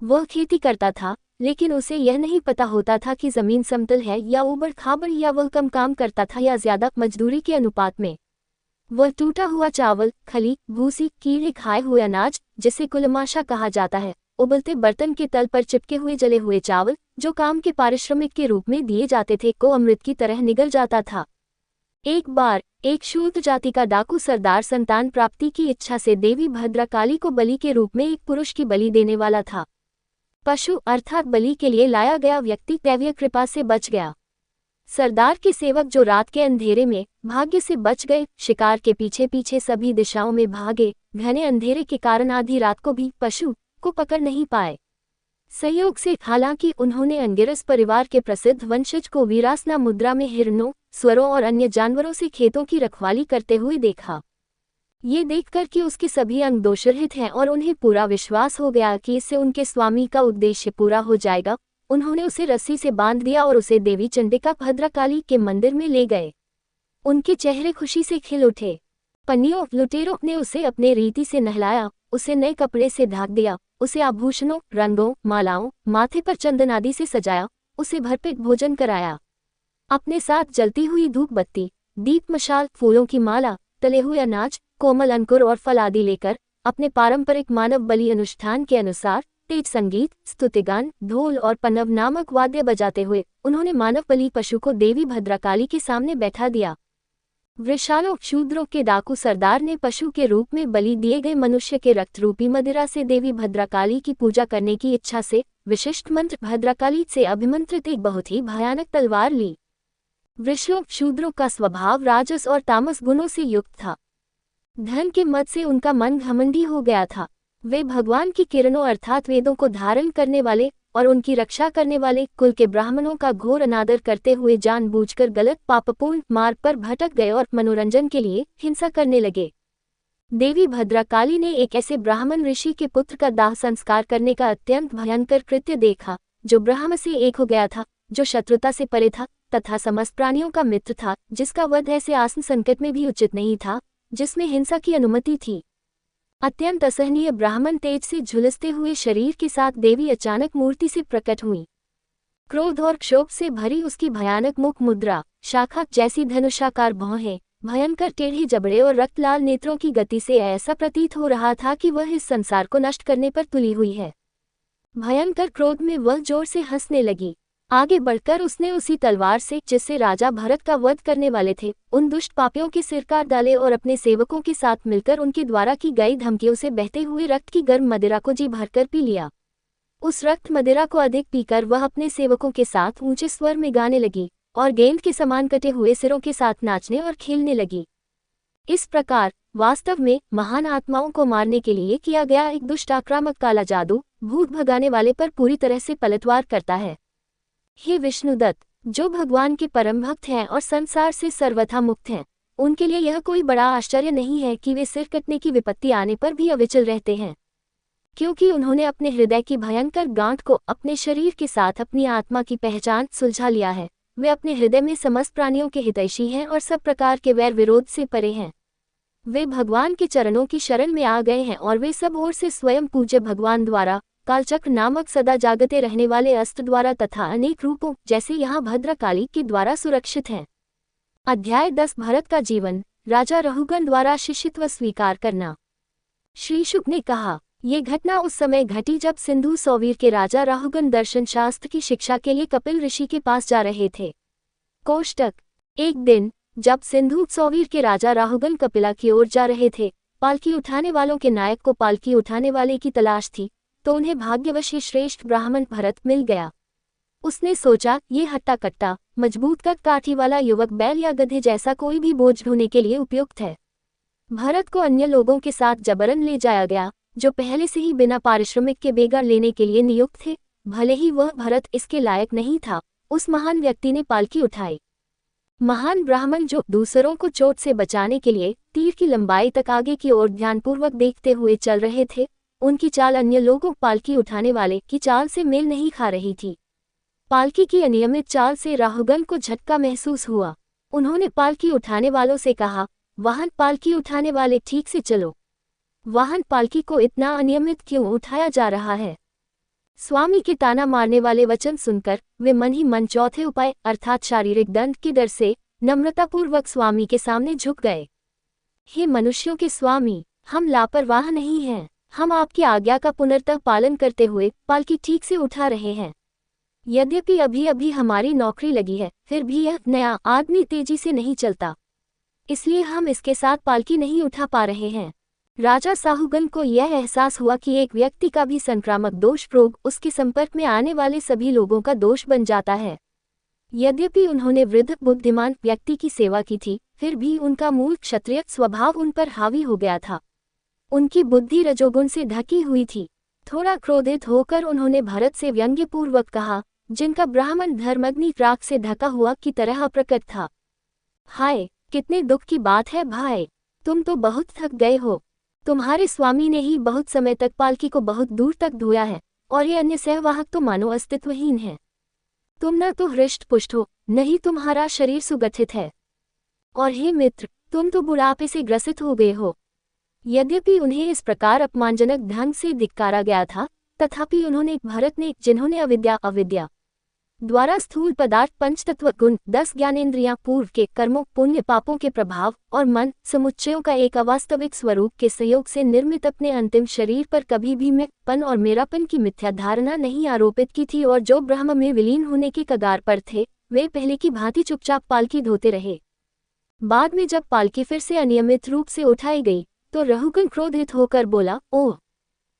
वह खेती करता था, लेकिन उसे यह नहीं पता होता था कि जमीन समतल है या ऊबड़ खाबड़, या वह कम काम करता था या ज्यादा मजदूरी के अनुपात में। वह टूटा हुआ चावल, खली, भूसी, कीड़े खाए हुए अनाज, जिसे कुलमाशा कहा जाता है, उबलते बर्तन के तल पर चिपके हुए जले हुए चावल, जो काम के पारिश्रमिक के रूप में दिए जाते थे, को अमृत की तरह निगल जाता था। एक बार एक शूद्र जाति का डाकू सरदार संतान प्राप्ति की इच्छा से देवी भद्रकाली को बलि के रूप में एक पुरुष की बलि देने वाला था। पशु अर्थात बलि के लिए लाया गया व्यक्ति दैवीय कृपा से बच गया। सरदार के सेवक जो रात के अंधेरे में भाग्य से बच गए, शिकार के पीछे पीछे सभी दिशाओं में भागे, घने अंधेरे के कारण आधी रात को भी पशु को पकड़ नहीं पाए। संयोग से हालांकि उन्होंने अंगिरस परिवार के प्रसिद्ध वंशज को वीरासना मुद्रा में हिरणों, स्वरों और अन्य जानवरों से खेतों की रखवाली करते हुए देखा। ये देखकर कि उसके सभी अंग दोषरहित हैं और उन्हें पूरा विश्वास हो गया कि इससे उनके स्वामी का उद्देश्य पूरा हो जाएगा, उन्होंने उसे रस्सी से बांध दिया और उसे देवी चंडिका भद्रकाली के मंदिर में ले गए। उनके चेहरे खुशी से खिल उठे। पन्नियों लुटेरों ने उसे अपने रीति से नहलाया, उसे नए कपड़े से ढाक दिया, उसे आभूषणों, रंगों, मालाओं, माथे पर चंदन आदि से सजाया, उसे भरपेट भोजन कराया। अपने साथ जलती हुई धूप बत्ती, दीप मशाल, फूलों की माला, तले हुए अनाज, कोमल अंकुर और फल आदि लेकर अपने पारंपरिक मानव बलि अनुष्ठान के अनुसार तेज संगीत, स्तुतिगान, ढोल और पनव नामक वाद्य बजाते हुए उन्होंने मानव बलि पशु को देवी भद्रकाली के सामने बैठा दिया। वृषालों शूद्रों के डाकू सरदार ने पशु के रूप में बलि दिए गए मनुष्य के रक्त रूपी मदिरा से देवी भद्रकाली की पूजा करने की इच्छा से विशिष्ट मंत्र भद्रकाली से अभिमंत्रित एक बहुत ही भयानक तलवार ली। वृषलों शूद्रों का स्वभाव राजस और तामस गुणों से युक्त था। धन के मद से उनका मन घमंडी हो गया था। वे भगवान की किरणों अर्थात वेदों को धारण करने वाले और उनकी रक्षा करने वाले कुल के ब्राह्मणों का घोर अनादर करते हुए जानबूझकर गलत पापपूर्ण मार्ग पर भटक गए और मनोरंजन के लिए हिंसा करने लगे। देवी भद्रकाली ने एक ऐसे ब्राह्मण ऋषि के पुत्र का दाह संस्कार करने का अत्यंत भयंकर कृत्य देखा, जो ब्रह्म से एक हो गया था, जो शत्रुता से परे था तथा समस्त प्राणियों का मित्र था, जिसका वध ऐसे आसन संकट में भी उचित नहीं था जिसमें हिंसा की अनुमति थी। अत्यंत असहनीय ब्राह्मण तेज से झुलसते हुए शरीर के साथ देवी अचानक मूर्ति से प्रकट हुई। क्रोध और क्षोभ से भरी उसकी भयानक मुख मुद्रा, शाखा जैसी धनुषाकार भौहें, भयंकर टेढ़े जबड़े और रक्तलाल नेत्रों की गति से ऐसा प्रतीत हो रहा था कि वह इस संसार को नष्ट करने पर तुली हुई है। भयंकर क्रोध में वह जोर से हंसने लगी। आगे बढ़कर उसने उसी तलवार से जिससे राजा भरत का वध करने वाले थे, उन दुष्ट पापियों के सिर काट डाले और अपने सेवकों के साथ मिलकर उनके द्वारा की गई धमकियों से बहते हुए रक्त की गर्म मदिरा को जी भरकर पी लिया। उस रक्त मदिरा को अधिक पीकर वह अपने सेवकों के साथ ऊंचे स्वर में गाने लगी और गेंद के समान कटे हुए सिरों के साथ नाचने और खेलने लगी। इस प्रकार वास्तव में महान आत्माओं को मारने के लिए किया गया एक दुष्ट आक्रामक काला जादू भूत भगाने वाले पर पूरी तरह से पलटवार करता है। हे विष्णुदत्त, जो भगवान के परम भक्त हैं और संसार से सर्वथा मुक्त हैं, उनके लिए यह कोई बड़ा आश्चर्य नहीं है कि वे सिर कटने की विपत्ति आने पर भी अविचल रहते हैं, क्योंकि उन्होंने अपने हृदय की भयंकर गांठ को अपने शरीर के साथ अपनी आत्मा की पहचान सुलझा लिया है। वे अपने हृदय में समस्त प्राणियों के हितैषी हैं और सब प्रकार के वैर विरोध से परे हैं। वे भगवान के चरणों की शरण में आ गए हैं और वे सब ओर से स्वयं पूज्य भगवान द्वारा, कालचक्र नामक सदा जागते रहने वाले अस्त्र द्वारा तथा अनेक रूपों जैसे यहाँ भद्रकाली के द्वारा सुरक्षित हैं। अध्याय 10 भरत का जीवन, राजा रहुगण द्वारा शिष्यत्व स्वीकार करना। श्री शुक ने कहा, ये घटना उस समय घटी जब सिंधु सौवीर के राजा राहुगण दर्शन शास्त्र की शिक्षा के लिए कपिल ऋषि के पास जा रहे थे। कोष्टक। एक दिन जब सिंधु सौवीर के राजा राहुगण कपिला की ओर जा रहे थे, पालकी उठाने वालों के नायक को पालकी उठाने वाले की तलाश थी, तो उन्हें भाग्यवश श्रेष्ठ ब्राह्मण भरत मिल गया। उसने सोचा, ये हट्टा कट्टा मजबूत काठी वाला युवक बैल या गधे जैसा कोई भी बोझ ढोने के लिए उपयुक्त है। भरत को अन्य लोगों के साथ जबरन ले जाया गया, जो पहले से ही बिना पारिश्रमिक के बेगा लेने के लिए नियुक्त थे। भले ही वह भरत इसके लायक नहीं था, उस महान व्यक्ति ने पालकी उठाई। महान ब्राह्मण जो दूसरों को चोट से बचाने के लिए तीर की लंबाई तक आगे की ओर ध्यानपूर्वक देखते हुए चल रहे थे, उनकी चाल अन्य लोगों पालकी उठाने वाले की चाल से मेल नहीं खा रही थी। पालकी की अनियमित चाल से राहुगण को झटका महसूस हुआ। उन्होंने पालकी उठाने वालों से कहा, वाहन पालकी उठाने वाले ठीक से चलो। वाहन पालकी को इतना अनियमित क्यों उठाया जा रहा है? स्वामी के ताना मारने वाले वचन सुनकर वे मन ही मन चौथे उपाय अर्थात शारीरिक दंड के डर से नम्रतापूर्वक स्वामी के सामने झुक गए। हे मनुष्यों के स्वामी, हम लापरवाह नहीं हैं। हम आपकी आज्ञा का पुनर्तः पालन करते हुए पालकी ठीक से उठा रहे हैं। यद्यपि अभी अभी हमारी नौकरी लगी है, फिर भी यह नया आदमी तेजी से नहीं चलता, इसलिए हम इसके साथ पालकी नहीं उठा पा रहे हैं। राजा साहुगन को यह एहसास हुआ कि एक व्यक्ति का भी संक्रामक दोष रोग उसके संपर्क में आने वाले सभी लोगों का दोष बन जाता है। यद्यपि उन्होंने वृद्ध बुद्धिमान व्यक्ति की सेवा की थी, फिर भी उनका मूल क्षत्रिय स्वभाव उन पर हावी हो गया था। उनकी बुद्धि रजोगुण से ढकी हुई थी। थोड़ा क्रोधित होकर उन्होंने भरत से व्यंग्यपूर्वक कहा, जिनका ब्राह्मण धर्मग्नि राख से ढका हुआ की तरह प्रकट था। हाय, कितने दुख की बात है भाई, तुम तो बहुत थक गए हो। तुम्हारे स्वामी ने ही बहुत समय तक पालकी को बहुत दूर तक धोया है, और ये अन्य सहवाहक तो मानो अस्तित्वहीन है। तुम न तो हृष्ट पुष्ट हो, न ही तुम्हारा शरीर सुगठित है, और हे मित्र, तुम तो बुढ़ापे से ग्रसित हो गए हो। यद्यपि उन्हें इस प्रकार अपमानजनक ढंग से धिक्कारा गया था, तथापि उन्होंने भरत ने जिन्होंने अविद्या द्वारा स्थूल पदार्थ पंचतत्व गुण 10 ज्ञानेंद्रियां पूर्व के कर्मों पुण्य पापों के प्रभाव और मन समुच्चयों का एक अवास्तविक स्वरूप के सहयोग से निर्मित अपने अंतिम शरीर पर कभी भी मैंपन और मेरापन की मिथ्या धारणा नहीं आरोपित की थी, और जो ब्रह्म में विलीन होने के कगार पर थे, वे पहले की भांति चुपचाप पालकी धोते रहे। बाद में जब पालकी फिर से अनियमित रूप से उठाई गई, तो रहुगण क्रोधित होकर बोला, ओह,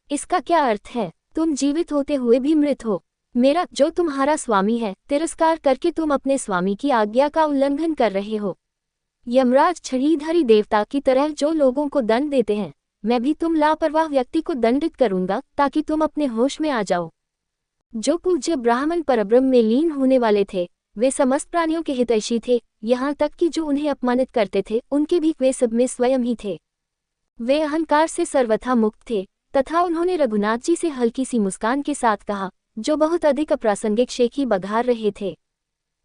इसका क्या अर्थ है? तुम जीवित होते हुए भी मृत हो। मेरा जो तुम्हारा स्वामी है, तिरस्कार करके तुम अपने स्वामी की आज्ञा का उल्लंघन कर रहे हो। यमराज छड़ीधारी देवता की तरह जो लोगों को दंड देते हैं, मैं भी तुम लापरवाह व्यक्ति को दंडित करूंगा, ताकि तुम अपने होश में आ जाओ। जो पूज्य ब्राह्मण परब्रह्म में लीन होने वाले थे, वे समस्त प्राणियों के हितैषी थे, यहाँ तक कि जो उन्हें अपमानित करते थे, उनके भी वे सब में स्वयं ही थे। वे अहंकार से सर्वथा मुक्त थे, तथा उन्होंने रघुनाथ जी से हल्की सी मुस्कान के साथ कहा, जो बहुत अधिक अप्रासंगिक शेखी बघार रहे थे।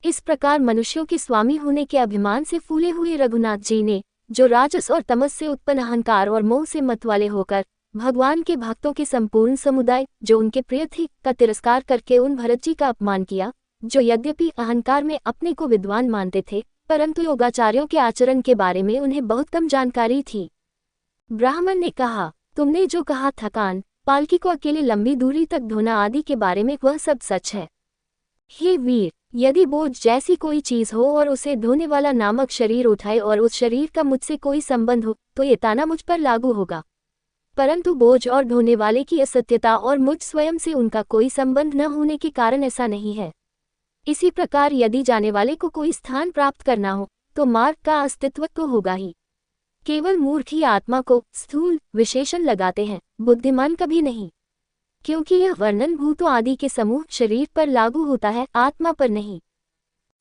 इस प्रकार मनुष्यों के स्वामी होने के अभिमान से फूले हुए रघुनाथ जी ने, जो राजस और तमस से उत्पन्न अहंकार और मोह से मतवाले होकर भगवान के भक्तों के संपूर्ण समुदाय जो उनके प्रिय थे का तिरस्कार करके उन भरत जी का अपमान किया, जो यद्यपि अहंकार में अपने को विद्वान मानते थे, परंतु योगाचार्यों के आचरण के बारे में उन्हें बहुत कम जानकारी थी। ब्राह्मण ने कहा, तुमने जो कहा थकान, पालकी को अकेले लंबी दूरी तक धोना आदि के बारे में, वह सब सच है। हे वीर, यदि बोझ जैसी कोई चीज हो और उसे धोने वाला नामक शरीर उठाए और उस शरीर का मुझसे कोई संबंध हो, तो ये ताना मुझ पर लागू होगा। परंतु बोझ और धोने वाले की असत्यता और मुझ स्वयं से उनका कोई संबंध न होने के कारण ऐसा नहीं है। इसी प्रकार यदि जाने वाले को कोई स्थान प्राप्त करना हो, तो मार्ग का अस्तित्व तो होगा ही। केवल मूर्ख ही आत्मा को स्थूल विशेषण लगाते हैं, बुद्धिमान कभी नहीं, क्योंकि यह वर्णन भूतों आदि के समूह शरीर पर लागू होता है, आत्मा पर नहीं।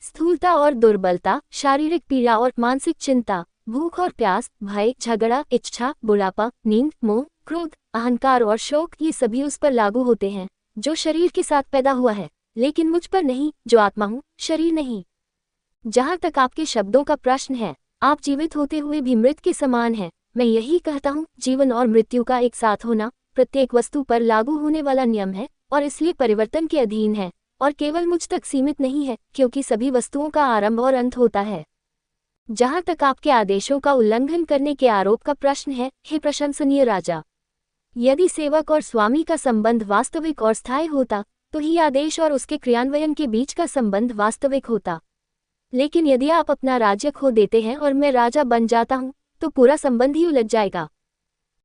स्थूलता और दुर्बलता, शारीरिक पीड़ा और मानसिक चिंता, भूख और प्यास, भय, झगड़ा, इच्छा, बुढ़ापा, नींद, मोह, क्रोध, अहंकार और शोक, ये सभी उस पर लागू होते हैं जो शरीर के साथ पैदा हुआ है, लेकिन मुझ पर नहीं, जो आत्मा हूँ, शरीर नहीं। जहाँ तक आपके शब्दों का प्रश्न है, आप जीवित होते हुए भी मृत के समान हैं। मैं यही कहता हूँ, जीवन और मृत्यु का एक साथ होना प्रत्येक वस्तु पर लागू होने वाला नियम है, और इसलिए परिवर्तन के अधीन है, और केवल मुझ तक सीमित नहीं है, क्योंकि सभी वस्तुओं का आरंभ और अंत होता है। जहाँ तक आपके आदेशों का उल्लंघन करने के आरोप का प्रश्न है, हे प्रशंसनीय राजा, यदि सेवक और स्वामी का संबंध वास्तविक और स्थायी होता तो ही आदेश और उसके क्रियान्वयन के बीच का संबंध वास्तविक होता। लेकिन यदि आप अपना राज्य खो देते हैं और मैं राजा बन जाता हूं, तो पूरा संबंध ही उलझ जाएगा।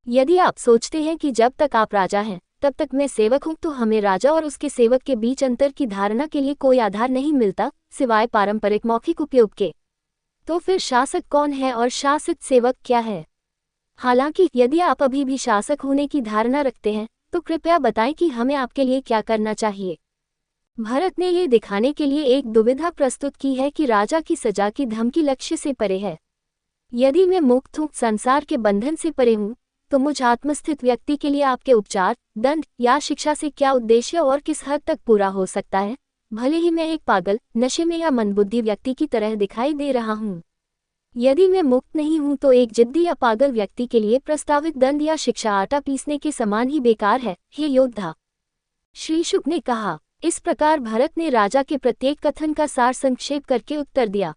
यदि आप सोचते हैं कि जब तक आप राजा हैं तब तक मैं सेवक हूं, तो हमें राजा और उसके सेवक के बीच अंतर की धारणा के लिए कोई आधार नहीं मिलता सिवाय पारंपरिक मौखिक उपयोग के। तो फिर शासक कौन है और शासित सेवक क्या है? हालांकि यदि आप अभी भी शासक होने की धारणा रखते हैं तो कृपया बताएं कि हमें आपके लिए क्या करना चाहिए। भरत ने ये दिखाने के लिए एक दुविधा प्रस्तुत की है कि राजा की सजा की धमकी लक्ष्य से परे है। यदि मैं मुक्त हूँ, संसार के बंधन से परे हूँ, तो मुझ आत्मस्थित व्यक्ति के लिए आपके उपचार, दंड या शिक्षा से क्या उद्देश्य और किस हद तक पूरा हो सकता है, भले ही मैं एक पागल, नशे में या मंदबुद्धि व्यक्ति की तरह दिखाई दे रहा हूँ। यदि मैं मुक्त नहीं हूँ तो एक जिद्दी या पागल व्यक्ति के लिए प्रस्तावित दंड या शिक्षा आटा पीसने के समान ही बेकार है, हे योद्धा। श्री शुक ने कहा। इस प्रकार भरत ने राजा के प्रत्येक कथन का सार संक्षेप करके उत्तर दिया।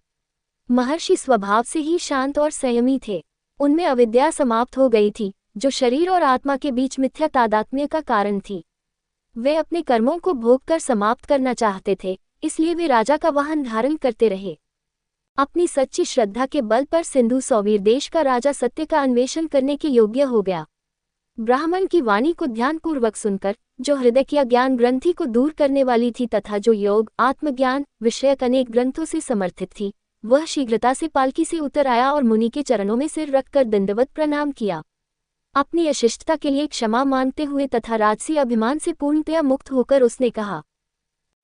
महर्षि स्वभाव से ही शांत और संयमी थे। उनमें अविद्या समाप्त हो गई थी, जो शरीर और आत्मा के बीच मिथ्या तादात्म्य का कारण थी। वे अपने कर्मों को भोग कर समाप्त करना चाहते थे, इसलिए वे राजा का वाहन धारण करते रहे। अपनी सच्ची श्रद्धा के बल पर सिंधु सौवीर देश का राजा सत्य का अन्वेषण करने के योग्य हो गया। ब्राह्मण की वाणी को ध्यानपूर्वक सुनकर, जो हृदय की ज्ञान ग्रंथि को दूर करने वाली थी तथा जो योग, आत्मज्ञान विषयक अनेक ग्रंथों से समर्थित थी, वह शीघ्रता से पालकी से उतर आया और मुनि के चरणों में सिर रखकर दंडवत प्रणाम किया। अपनी अशिष्टता के लिए क्षमा मांगते हुए तथा राजसी अभिमान से पूर्णतया मुक्त होकर उसने कहा,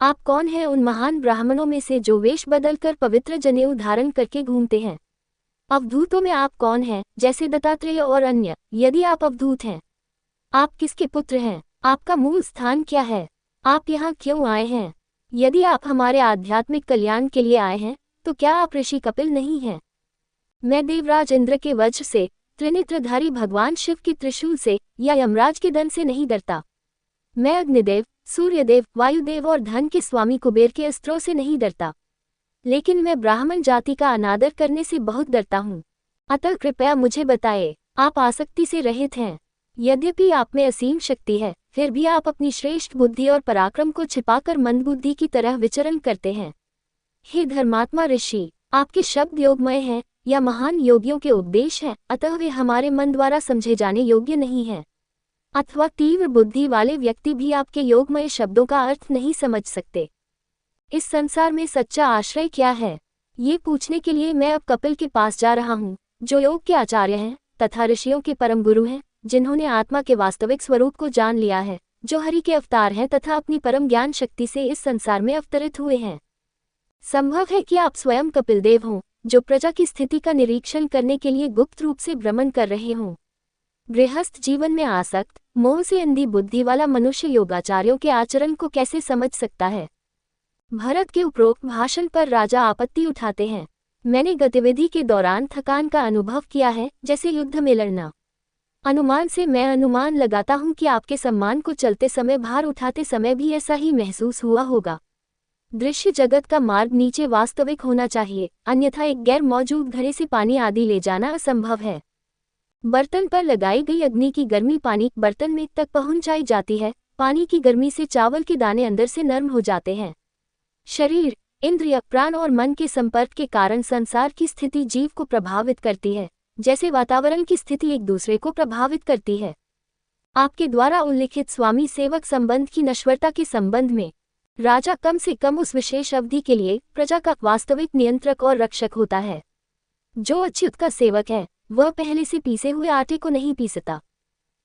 आप कौन हैं उन महान ब्राह्मणों में से जो वेश बदलकर पवित्र जनेऊ धारण करके घूमते हैं? अवधूतों में आप कौन हैं, जैसे दत्तात्रेय और अन्य? यदि आप अवधूत हैं, आप किसके पुत्र हैं? आपका मूल स्थान क्या है? आप यहाँ क्यों आए हैं? यदि आप हमारे आध्यात्मिक कल्याण के लिए आए हैं, तो क्या आप ऋषि कपिल नहीं हैं? मैं देवराज इंद्र के वज्र से, त्रिनेत्रधारी भगवान शिव के त्रिशूल से या यमराज के दंड से नहीं डरता। मैं अग्निदेव, सूर्यदेव, वायुदेव और धन के स्वामी कुबेर के अस्त्रों से नहीं डरता। लेकिन मैं ब्राह्मण जाति का अनादर करने से बहुत डरता हूँ। अतः कृपया मुझे बताएं, आप आसक्ति से रहित हैं। यद्यपि आप में असीम शक्ति है, फिर भी आप अपनी श्रेष्ठ बुद्धि और पराक्रम को छिपाकर मंदबुद्धि की तरह विचरण करते हैं। हे धर्मात्मा ऋषि, आपके शब्द योगमय हैं या महान योगियों के उपदेश हैं, अतः वे हमारे मन द्वारा समझे जाने योग्य नहीं हैं। अथवा तीव्र बुद्धि वाले व्यक्ति भी आपके योगमय शब्दों का अर्थ नहीं समझ सकते। इस संसार में सच्चा आश्रय क्या है, ये पूछने के लिए मैं अब कपिल के पास जा रहा हूँ, जो योग के आचार्य हैं तथा ऋषियों के परम गुरु हैं, जिन्होंने आत्मा के वास्तविक स्वरूप को जान लिया है, जो हरि के अवतार हैं तथा अपनी परम ज्ञान शक्ति से इस संसार में अवतरित हुए हैं। संभव है कि आप स्वयं कपिलदेव हों, जो प्रजा की स्थिति का निरीक्षण करने के लिए गुप्त रूप से भ्रमण कर रहे हों। गृहस्थ जीवन में आसक्त, मोह से अंधी बुद्धि वाला मनुष्य योगाचार्यों के आचरण को कैसे समझ सकता है? भरत के उपरोक्त भाषण पर राजा आपत्ति उठाते हैं। मैंने गतिविधि के दौरान थकान का अनुभव किया है, जैसे युद्ध में लड़ना। अनुमान से मैं अनुमान लगाता हूँ कि आपके सम्मान को चलते समय, भार उठाते समय भी ऐसा ही महसूस हुआ होगा। दृश्य जगत का मार्ग नीचे वास्तविक होना चाहिए, अन्यथा एक गैर मौजूद घड़े से पानी आदि ले जाना असंभव है। बर्तन पर लगाई गई अग्नि की गर्मी पानी बर्तन में तक पहुंचाई जाती है। पानी की गर्मी से चावल के दाने अंदर से नरम हो जाते हैं। शरीर, इंद्रिय, प्राण और मन के संपर्क के कारण संसार की स्थिति जीव को प्रभावित करती है, जैसे वातावरण की स्थिति एक दूसरे को प्रभावित करती है। आपके द्वारा उल्लिखित स्वामी सेवक संबंध की नश्वरता के संबंध में राजा कम से कम उस विशेष अवधि के लिए प्रजा का वास्तविक नियंत्रक और रक्षक होता है। जो अच्युत का सेवक है, वह पहले से पीसे हुए आटे को नहीं पीसता।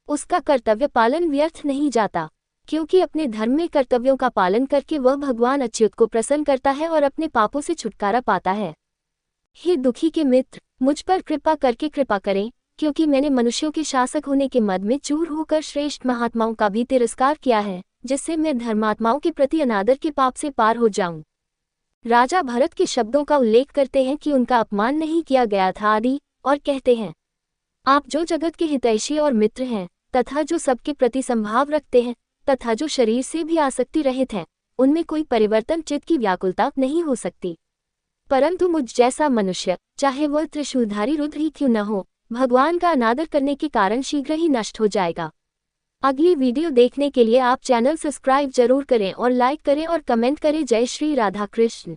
उसका कर्तव्य पालन व्यर्थ नहीं जाता, क्योंकि अपने धर्म में कर्तव्यों का पालन करके वह भगवान अच्युत को प्रसन्न करता है और अपने पापों से छुटकारा पाता है। हे दुखी के मित्र, मुझ पर कृपा करके कृपा करें, क्योंकि मैंने मनुष्यों के शासक होने के मद में चूर होकर श्रेष्ठ महात्माओं का भी तिरस्कार किया है, जिससे मैं धर्मात्माओं के प्रति अनादर के पाप से पार हो जाऊं। राजा भरत के शब्दों का उल्लेख करते हैं कि उनका अपमान नहीं किया गया था आदि, और कहते हैं, आप जो जगत के हितैषी और मित्र हैं, तथा जो सबके प्रति संभाव रखते हैं, तथा जो शरीर से भी आसक्ति रहित हैं, उनमें कोई परिवर्तन चित्त की व्याकुलता नहीं हो सकती। परंतु मुझ जैसा मनुष्य, चाहे वह त्रिशूलधारी रुद्र ही क्यों न हो, भगवान का अनादर करने के कारण शीघ्र ही नष्ट हो जाएगा। अगली वीडियो देखने के लिए आप चैनल सब्सक्राइब जरूर करें और लाइक करें और कमेंट करें। जय श्री राधा कृष्ण।